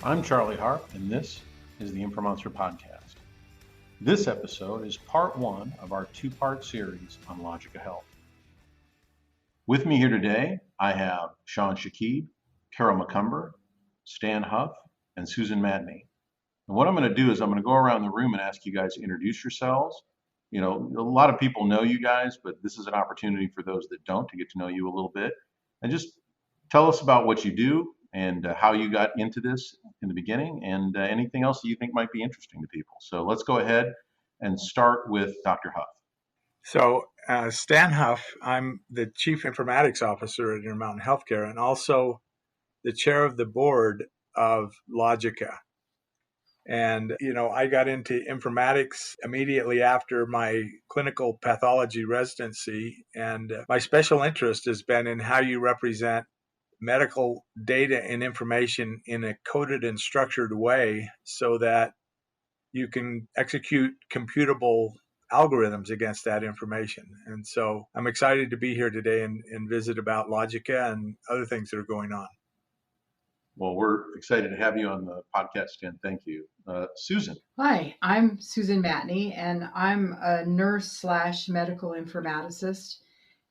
I'm Charlie Harp, and this is the Informonster Podcast. This episode is part one of our two-part series on Logica Health. With me here today, I have Shaun Shakib, Carol Macumber, Stan Huff, and Susan Matney. And what I'm going to do is I'm going to go around the room and ask you guys to introduce yourselves. You know, a lot of people know you guys, but this is an opportunity for those that don't to get to know you a little bit. And just tell us about what you do and how you got into this in the beginning, and anything else that you think might be interesting to people. So let's go ahead and start with Dr. Huff. So, Stan Huff, I'm the Chief Informatics Officer at Intermountain Healthcare and also the Chair of the Board of Logica. And, I got into informatics immediately after my clinical pathology residency. And my special interest has been in how you represent medical data and information in a coded and structured way so that you can execute computable algorithms against that information. And so I'm excited to be here today and visit about Logica and other things that are going on. Well, we're excited to have you on the podcast, and thank you. Susan. Hi, I'm Susan Matney, and I'm a nurse/medical informaticist.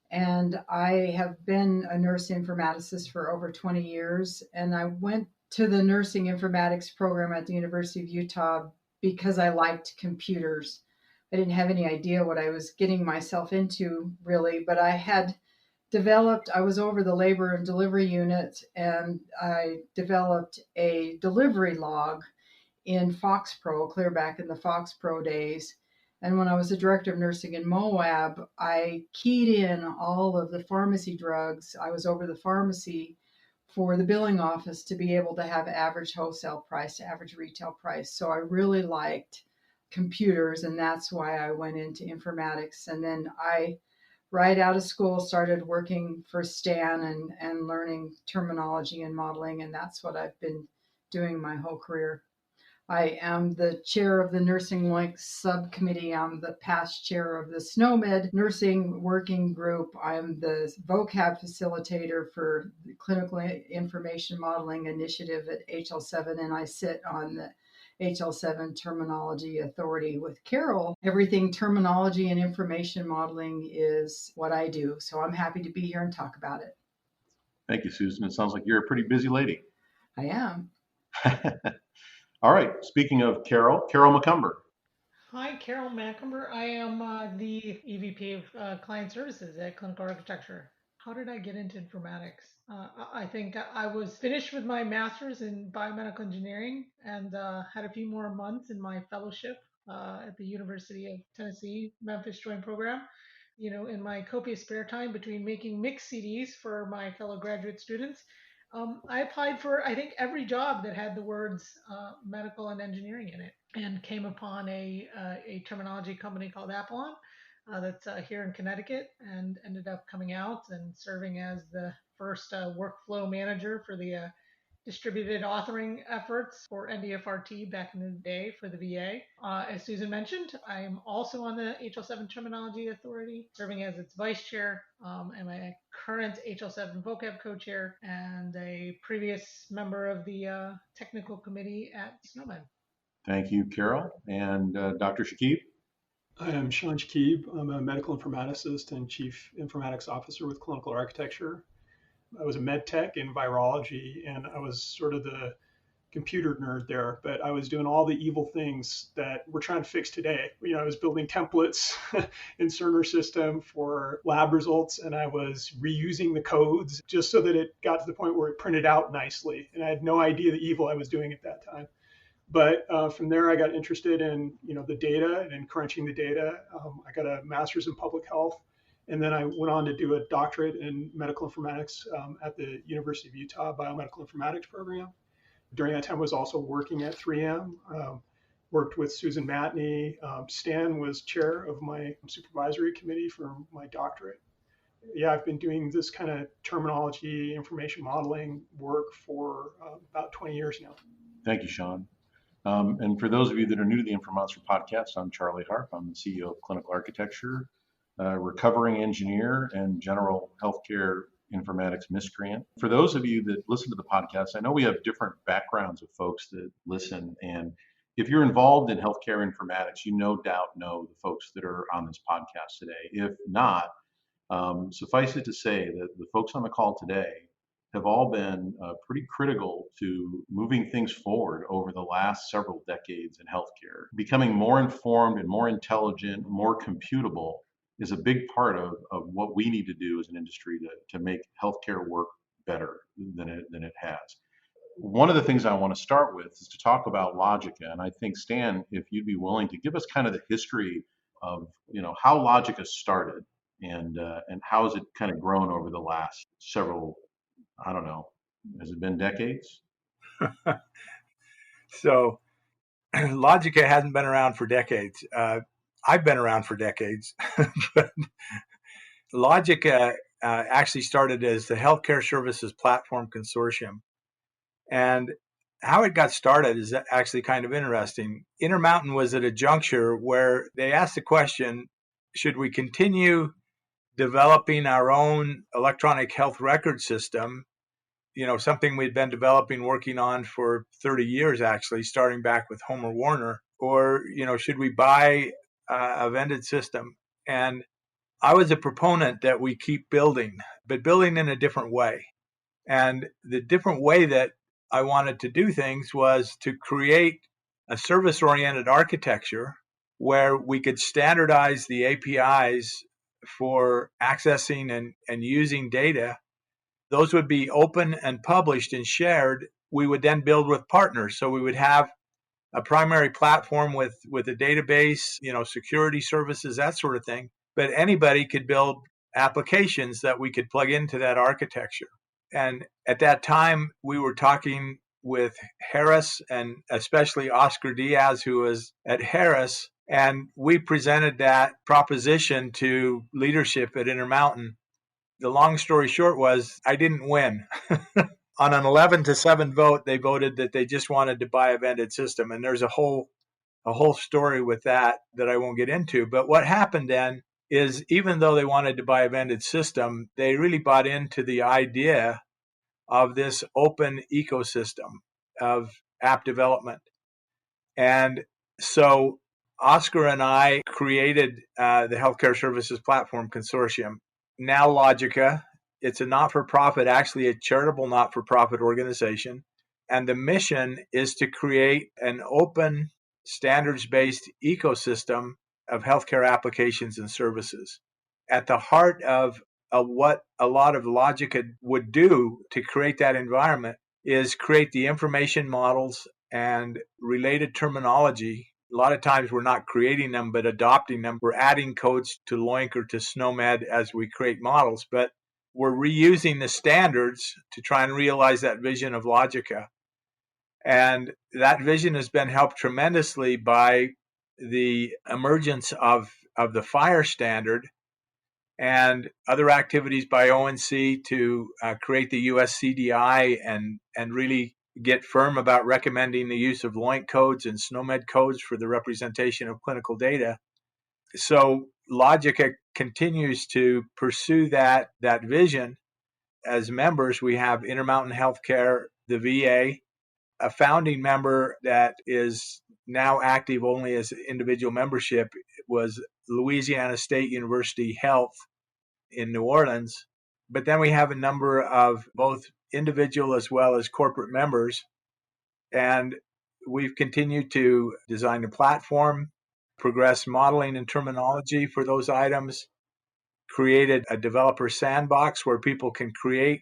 And I have been a nurse informaticist for over 20 years. And I went to the nursing informatics program at the University of Utah because I liked computers. I didn't have any idea what I was getting myself into, really, but I was over the labor and delivery unit, and I developed a delivery log in FoxPro, clear back in the FoxPro days. And when I was the director of nursing in Moab, I keyed in all of the pharmacy drugs. I was over the pharmacy for the billing office to be able to have average wholesale price to average retail price. So I really liked computers, and that's why I went into informatics. And then I, right out of school, started working for Stan and learning terminology and modeling, and that's what I've been doing my whole career. I am the chair of the Nursing LOINC Subcommittee. I'm the past chair of the SNOMED Nursing Working Group. I'm the vocab facilitator for the Clinical Information Modeling Initiative at HL7, and I sit on the HL7 Terminology Authority with Carol. Everything terminology and information modeling is what I do. So I'm happy to be here and talk about it. Thank you, Susan. It sounds like you're a pretty busy lady. I am. All right. Speaking of Carol Macumber. Hi, Carol Macumber. I am the EVP of Client Services at Clinical Architecture. How did I get into informatics? I think I was finished with my master's in biomedical engineering and had a few more months in my fellowship at the University of Tennessee Memphis Joint Program. In my copious spare time between making mix CDs for my fellow graduate students, I applied for, I think, every job that had the words medical and engineering in it, and came upon a terminology company called Apollon that's here in Connecticut, and ended up coming out and serving as the first workflow manager for the distributed authoring efforts for NDFRT back in the day for the VA. As Susan mentioned, I am also on the HL7 Terminology Authority, serving as its vice chair, and my current HL7 vocab co-chair, and a previous member of the technical committee at SNOMED. Thank you, Carol. And Dr. Shakib? I am Shaun Shakib. I'm a medical informaticist and chief informatics officer with Clinical Architecture. I was a med tech in virology, and I was sort of the computer nerd there, but I was doing all the evil things that we're trying to fix today. I was building templates in Cerner system for lab results, and I was reusing the codes just so that it got to the point where it printed out nicely. And I had no idea the evil I was doing at that time. But from there, I got interested in the data and crunching the data. I got a master's in public health. And then I went on to do a doctorate in medical informatics at the University of Utah Biomedical Informatics program. During that time, I was also working at 3M, worked with Susan Matney. Stan was chair of my supervisory committee for my doctorate. Yeah, I've been doing this kind of terminology, information modeling work for about 20 years now. Thank you, Shaun. And for those of you that are new to the Informonster Podcast, I'm Charlie Harp. I'm the CEO of Clinical Architecture, recovering engineer and general healthcare informatics miscreant. For those of you that listen to the podcast, I know we have different backgrounds of folks that listen. And if you're involved in healthcare informatics, you no doubt know the folks that are on this podcast today. If not, suffice it to say that the folks on the call today have all been pretty critical to moving things forward over the last several decades in healthcare. Becoming more informed and more intelligent, more computable is a big part of what we need to do as an industry to make healthcare work better than it has. One of the things I want to start with is to talk about Logica, and I think, Stan, if you'd be willing to give us kind of the history of how Logica started and how has it kind of grown over the last several, I don't know, has it been decades? So Logica hasn't been around for decades. I've been around for decades, but Logica actually started as the Healthcare Services Platform Consortium. And how it got started is actually kind of interesting. Intermountain was at a juncture where they asked the question, should we continue developing our own electronic health record system, something we'd been developing, working on for 30 years, actually, starting back with Homer Warner, or, should we buy a vended system? And I was a proponent that we keep building, but building in a different way. And the different way that I wanted to do things was to create a service-oriented architecture where we could standardize the APIs for accessing and using data. Those would be open and published and shared. We would then build with partners. So we would have a primary platform with a database, security services, that sort of thing. But anybody could build applications that we could plug into that architecture. And at that time, we were talking with Harris and especially Oscar Diaz, who was at Harris. And we presented that proposition to leadership at Intermountain. The long story short was I didn't win. On an 11-7 vote, they voted that they just wanted to buy a vended system. And there's a whole story with that I won't get into. But what happened then is even though they wanted to buy a vended system, they really bought into the idea of this open ecosystem of app development. And so Oscar and I created the Healthcare Services Platform Consortium, now Logica. It's a not-for-profit, actually a charitable not-for-profit organization. And the mission is to create an open, standards-based ecosystem of healthcare applications and services. At the heart of what a lot of Logica would do to create that environment is create the information models and related terminology. A lot of times we're not creating them, but adopting them. We're adding codes to LOINC or to SNOMED as we create models, but we're reusing the standards to try and realize that vision of Logica. And that vision has been helped tremendously by the emergence of the FHIR standard and other activities by ONC to create the US CDI and really get firm about recommending the use of LOINC codes and SNOMED codes for the representation of clinical data. So Logica continues to pursue that vision. As members, we have Intermountain Healthcare, the VA, a founding member that is now active only as individual membership was Louisiana State University Health in New Orleans. But then we have a number of both individual as well as corporate members. And we've continued to design a platform, progress modeling and terminology for those items, created a developer sandbox where people can create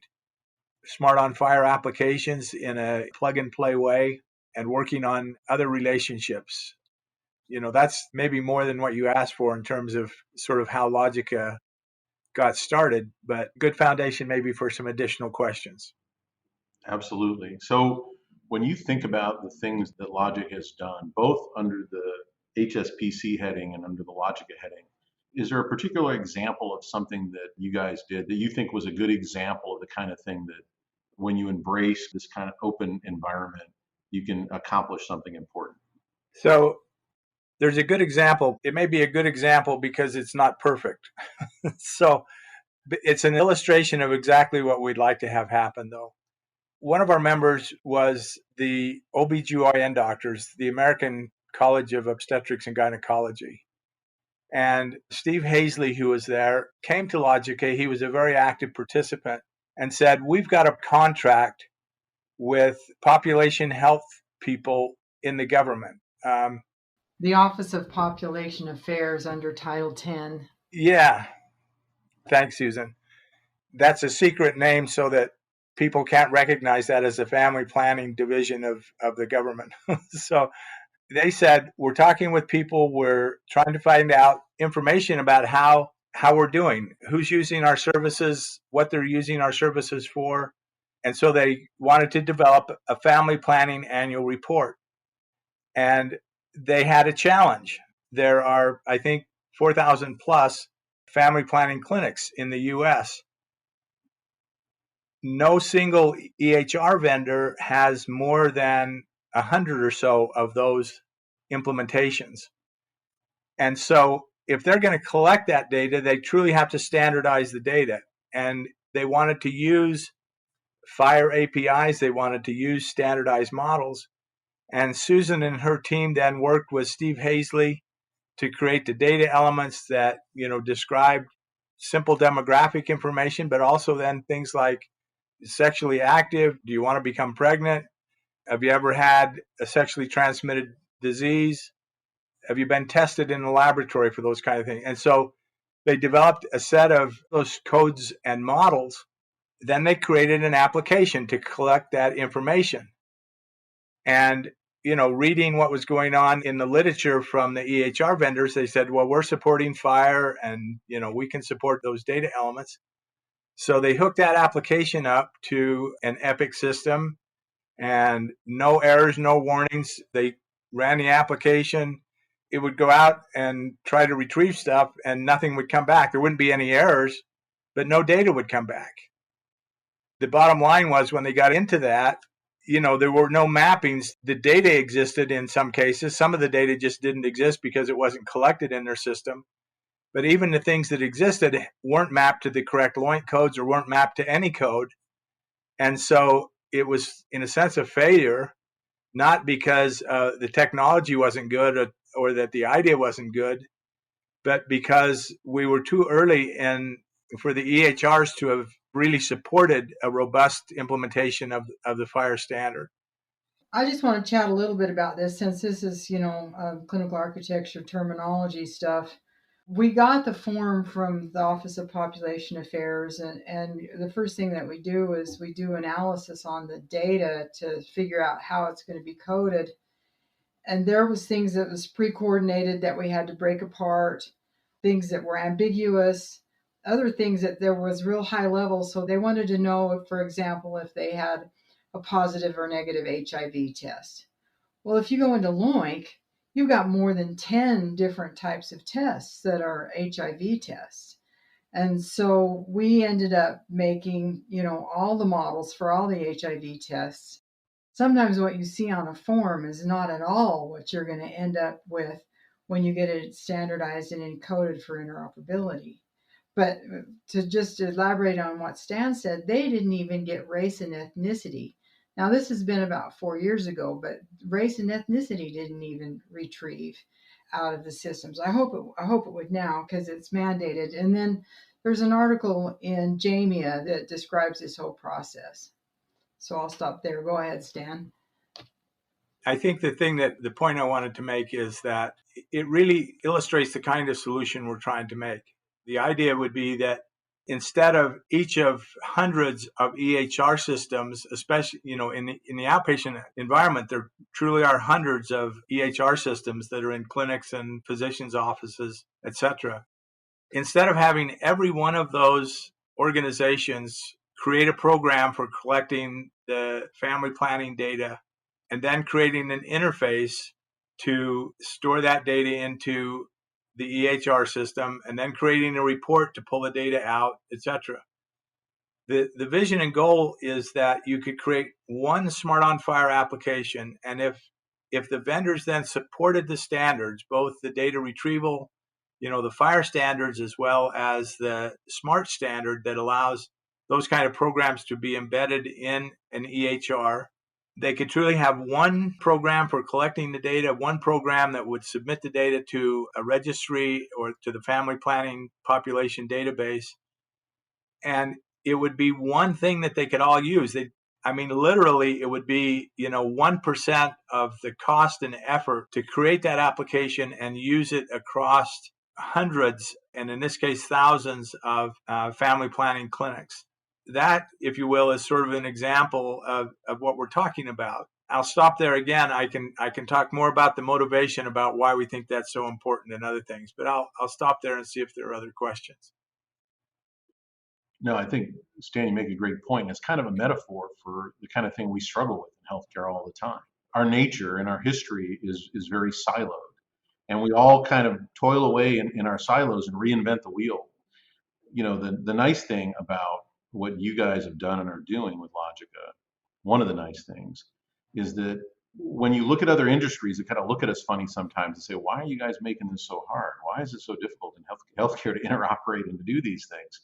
Smart on FHIR applications in a plug-and-play way, and working on other relationships. That's maybe more than what you asked for in terms of sort of how Logica got started, but good foundation maybe for some additional questions. Absolutely. So when you think about the things that Logica has done, both under the HSPC heading and under the Logica heading, is there a particular example of something that you guys did that you think was a good example of the kind of thing that when you embrace this kind of open environment, you can accomplish something important? So there's a good example. It may be a good example because it's not perfect. So It's an illustration of exactly what we'd like to have happen, though. One of our members was the OBGYN doctors, the American College of Obstetrics and Gynecology. And Steve Hazley, who was there, came to Logica. He was a very active participant and said, we've got a contract with population health people in the government. The Office of Population Affairs under Title 10. Yeah. Thanks, Susan. That's a secret name so that people can't recognize that as a family planning division of the government. So they said, we're talking with people, we're trying to find out information about how we're doing, who's using our services, what they're using our services for. And so they wanted to develop a family planning annual report. And they had a challenge. There are, I think, 4,000 plus family planning clinics in the US. No single EHR vendor has more than 100 or so of those implementations. And so if they're going to collect that data, they truly have to standardize the data. And they wanted to use FHIR APIs. They wanted to use standardized models. And Susan and her team then worked with Steve Hazley to create the data elements that, described simple demographic information, but also then things like sexually active. Do you want to become pregnant? Have you ever had a sexually transmitted disease? Have you been tested in the laboratory for those kind of things? And so they developed a set of those codes and models. Then they created an application to collect that information. And, reading what was going on in the literature from the EHR vendors, they said, well, we're supporting FHIR and, we can support those data elements. So they hooked that application up to an Epic system and no errors, no warnings. They ran the application. It would go out and try to retrieve stuff and nothing would come back. There wouldn't be any errors, but no data would come back. The bottom line was when they got into that, there were no mappings. The data existed in some cases. Some of the data just didn't exist because it wasn't collected in their system. But even the things that existed weren't mapped to the correct LOINC codes or weren't mapped to any code. And so it was, in a sense, a failure, not because the technology wasn't good or that the idea wasn't good, but because we were too early for the EHRs to have really supported a robust implementation of the FHIR standard. I just want to chat a little bit about this since this is, clinical architecture terminology stuff. We got the form from the Office of Population Affairs, and the first thing that we do is we do analysis on the data to figure out how it's going to be coded. And there was things that was pre-coordinated that we had to break apart, things that were ambiguous, other things that there was real high level. So they wanted to know, if, for example, if they had a positive or negative HIV test. Well, if you go into LOINC, you've got more than 10 different types of tests that are HIV tests. And so we ended up making, all the models for all the HIV tests. Sometimes what you see on a form is not at all what you're going to end up with when you get it standardized and encoded for interoperability. But to just elaborate on what Stan said, they didn't even get race and ethnicity. Now, this has been about 4 years ago, but race and ethnicity didn't even retrieve out of the systems. I hope it would now because it's mandated. And then there's an article in JAMIA that describes this whole process. So I'll stop there. Go ahead, Stan. I think the point I wanted to make is that it really illustrates the kind of solution we're trying to make. The idea would be that instead of each of hundreds of EHR systems, especially, in the outpatient environment, there truly are hundreds of EHR systems that are in clinics and physicians' offices, etc. Instead of having every one of those organizations create a program for collecting the family planning data and then creating an interface to store that data into the EHR system, and then creating a report to pull the data out, etc. The vision and goal is that you could create one Smart on FHIR application, and if the vendors then supported the standards, both the data retrieval the fire standards as well as the SMART standard that allows those kind of programs to be embedded in an EHR. They could truly have one program for collecting the data, one program that would submit the data to a registry or to the family planning population database. And it would be one thing that they could all use. Literally, it would be, 1% of the cost and effort to create that application and use it across hundreds, and in this case, thousands of family planning clinics. That, if you will, is sort of an example of what we're talking about. I'll stop there again. I can talk more about the motivation about why we think that's so important and other things, but I'll stop there and see if there are other questions. No, I think, Stan, you make a great point. It's kind of a metaphor for the kind of thing we struggle with in healthcare all the time. Our nature and our history is very siloed, and we all kind of toil away in our silos and reinvent the wheel. The nice thing about what you guys have done and are doing with Logica, one of the nice things, is that when you look at other industries that kind of look at us funny sometimes and say, why are you guys making this so hard? Why is it so difficult in healthcare to interoperate and to do these things?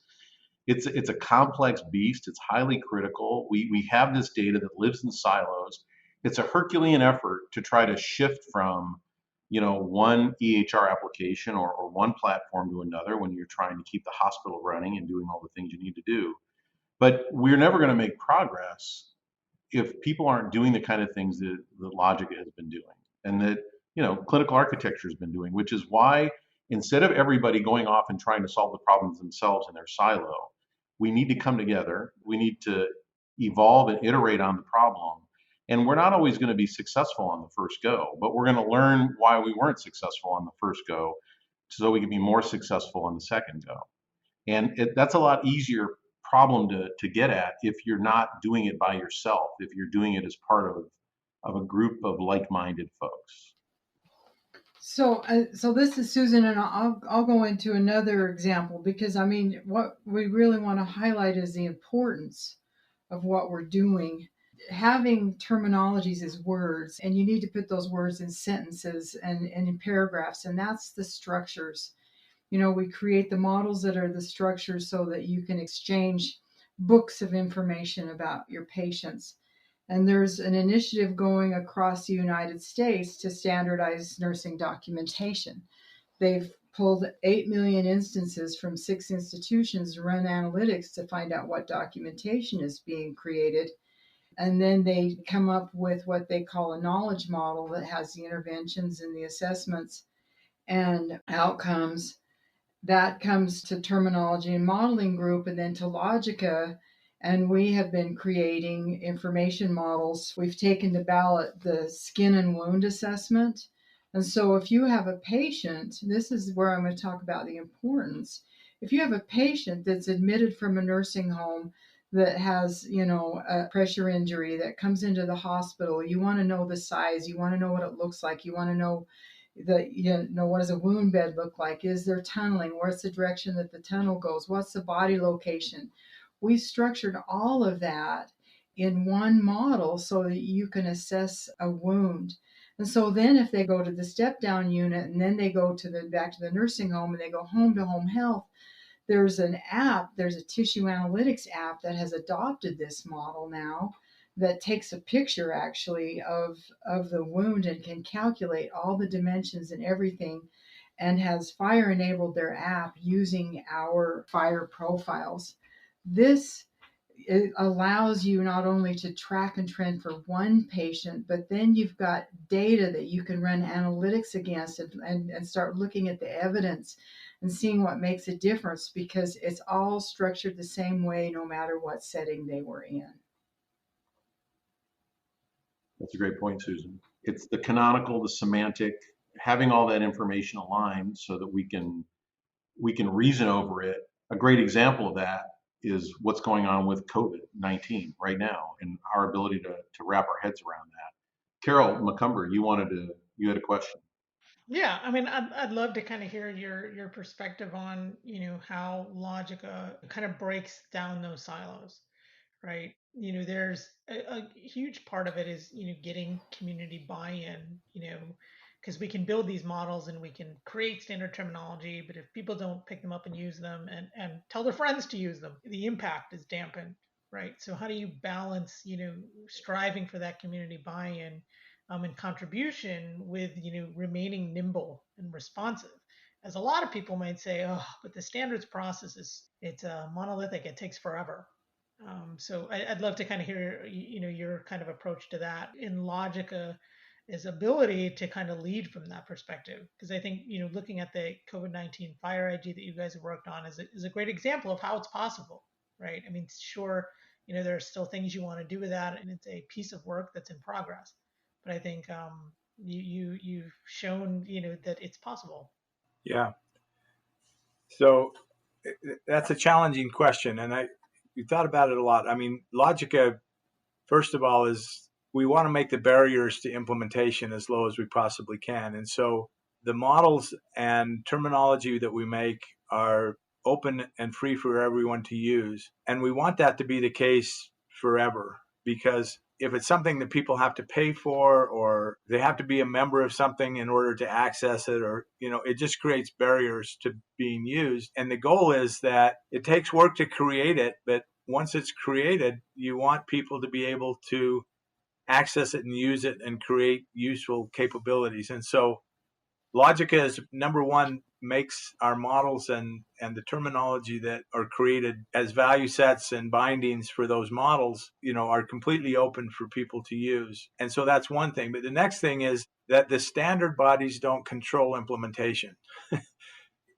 It's a complex beast. It's highly critical. We have this data that lives in silos. It's a Herculean effort to try to shift from one EHR application or one platform to another when you're trying to keep the hospital running and doing all the things you need to do. But we're never going to make progress if people aren't doing the kind of things that Logica has been doing and that clinical architecture has been doing, which is why instead of everybody going off and trying to solve the problems themselves in their silo, we need to come together. We need to evolve and iterate on the problem. And we're not always going to be successful on the first go, but we're going to learn why we weren't successful on the first go so we can be more successful on the second go. And that's a lot easier problem to get at if you're not doing it by yourself, if you're doing it as part of a group of like-minded folks. So this is Susan, and I'll go into another example because what we really want to highlight is the importance of what we're doing. Having terminologies as words, and you need to put those words in sentences and in paragraphs, and that's the structures. We create the models that are the structures so that you can exchange books of information about your patients. And there's an initiative going across the United States to standardize nursing documentation. They've pulled 8 million instances from 6 institutions to run analytics to find out what documentation is being created. And then they come up with what they call a knowledge model that has the interventions and the assessments and outcomes. That comes to terminology and modeling group and then to Logica. And we have been creating information models. We've taken to ballot the skin and wound assessment. And so if you have a patient, this is where I'm going to talk about the importance. If you have a patient that's admitted from a nursing home that has, a pressure injury that comes into the hospital, you want to know the size, you want to know what it looks like, you want to know what does a wound bed look like? Is there tunneling? Where's the direction that the tunnel goes? What's the body location? We structured all of that in one model so that you can assess a wound. And so then if they go to the step down unit and then they go back to the nursing home and they go home to home health, there's a tissue analytics app that has adopted this model now that takes a picture actually of the wound and can calculate all the dimensions and everything, and has fire enabled their app using our fire profiles. This allows you not only to track and trend for one patient, but then you've got data that you can run analytics against and start looking at the evidence and seeing what makes a difference, because it's all structured the same way no matter what setting they were in. That's a great point, Susan. It's the canonical, the semantic, having all that information aligned so that we can reason over it. A great example of that is what's going on with COVID-19 right now and our ability to wrap our heads around that. Carol Macumber, you had a question. Yeah, I'd love to kind of hear your perspective on, how Logica kind of breaks down those silos, right? There's a huge part of it is, getting community buy-in, because we can build these models and we can create standard terminology, but if people don't pick them up and use them and tell their friends to use them, the impact is dampened, right? So how do you balance, striving for that community buy-in and contribution with, remaining nimble and responsive? As a lot of people might say, oh, but the standards process it's monolithic, it takes forever. So I'd love to kind of hear, your kind of approach to that in Logica, is ability to kind of lead from that perspective. Because I think, looking at the COVID-19 Fire IG that you guys have worked on is a great example of how it's possible, right? I mean, sure, there are still things you want to do with that, and it's a piece of work that's in progress. But I think you've shown, that it's possible. Yeah. So that's a challenging question, and you thought about it a lot. I mean, Logica, first of all, is we want to make the barriers to implementation as low as we possibly can. And so the models and terminology that we make are open and free for everyone to use. And we want that to be the case forever, because if it's something that people have to pay for, or they have to be a member of something in order to access it, or, it just creates barriers to being used. And the goal is that it takes work to create it, but once it's created, you want people to be able to access it and use it and create useful capabilities. And so Logica is, number one, makes our models and the terminology that are created as value sets and bindings for those models, are completely open for people to use. And so that's one thing. But the next thing is that the standard bodies don't control implementation.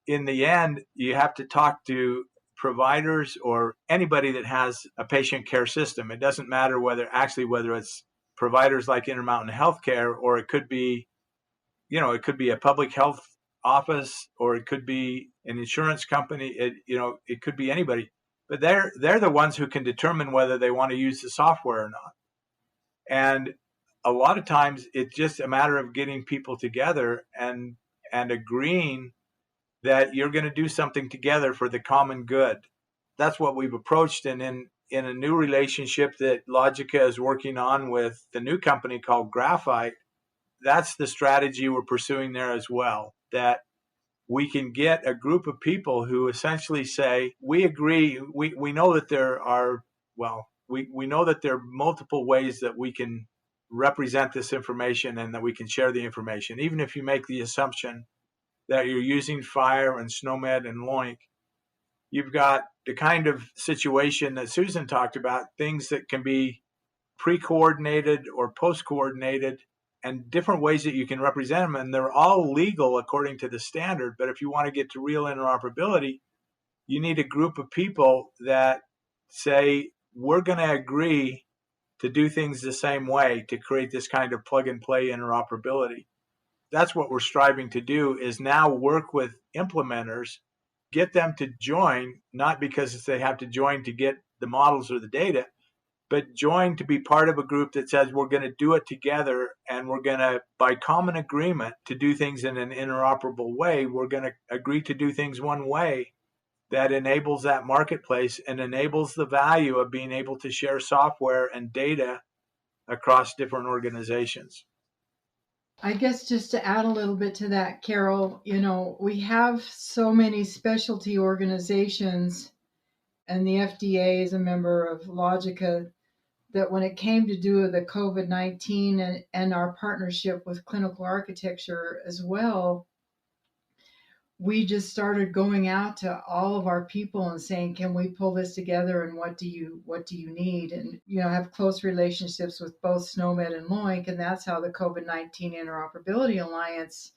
In the end, you have to talk to providers or anybody that has a patient care system. It doesn't matter whether it's providers like Intermountain Healthcare, or it could be, it could be a public health office, or it could be an insurance company. It could be anybody, but they're the ones who can determine whether they want to use the software or not. And a lot of times it's just a matter of getting people together and agreeing that you're going to do something together for the common good. That's what we've approached. And in a new relationship that Logica is working on with the new company called Graphite, that's the strategy we're pursuing there as well, that we can get a group of people who essentially say, we agree, we know that there are, we know that there are multiple ways that we can represent this information and that we can share the information. Even if you make the assumption that you're using Fire and SNOMED and LOINC, you've got the kind of situation that Susan talked about, things that can be pre-coordinated or post-coordinated, and different ways that you can represent them. And they're all legal according to the standard. But if you want to get to real interoperability, you need a group of people that say, we're going to agree to do things the same way to create this kind of plug and play interoperability. That's what we're striving to do, is now work with implementers, get them to join, not because they have to join to get the models or the data, but join to be part of a group that says we're going to do it together, and we're going to, by common agreement, to do things in an interoperable way. We're going to agree to do things one way that enables that marketplace and enables the value of being able to share software and data across different organizations. I guess just to add a little bit to that, Carol, we have so many specialty organizations, and the FDA is a member of Logica, that when it came to do the COVID-19 and our partnership with clinical architecture as well, we just started going out to all of our people and saying, can we pull this together, and what do you need? And, have close relationships with both SNOMED and LOINC. And that's how the COVID-19 Interoperability Alliance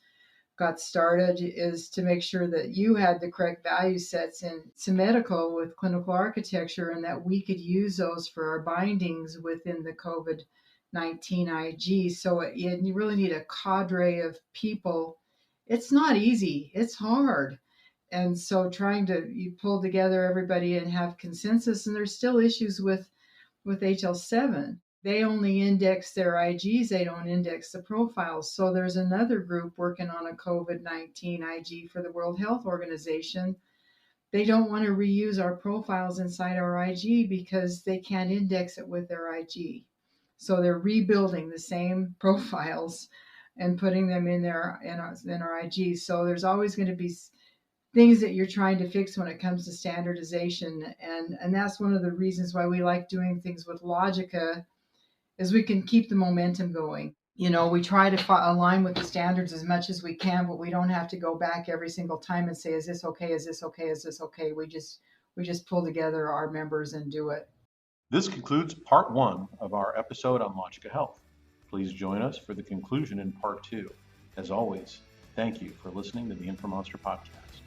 got started, is to make sure that you had the correct value sets in medical with clinical architecture, and that we could use those for our bindings within the COVID-19 IG. So you really need a cadre of people. It's not easy. It's hard. And so you pull together everybody and have consensus, and there's still issues with HL7. They only index their IGs, they don't index the profiles. So there's another group working on a COVID-19 IG for the World Health Organization. They don't want to reuse our profiles inside our IG because they can't index it with their IG. So they're rebuilding the same profiles and putting them in our IG. So there's always going to be things that you're trying to fix when it comes to standardization, and that's one of the reasons why we like doing things with Logica, is we can keep the momentum going. We try to align with the standards as much as we can, but we don't have to go back every single time and say, is this okay? Is this okay? Is this okay? We just pull together our members and do it. This concludes part 1 of our episode on Logica Health. Please join us for the conclusion in part 2. As always, thank you for listening to the Informonster Podcast.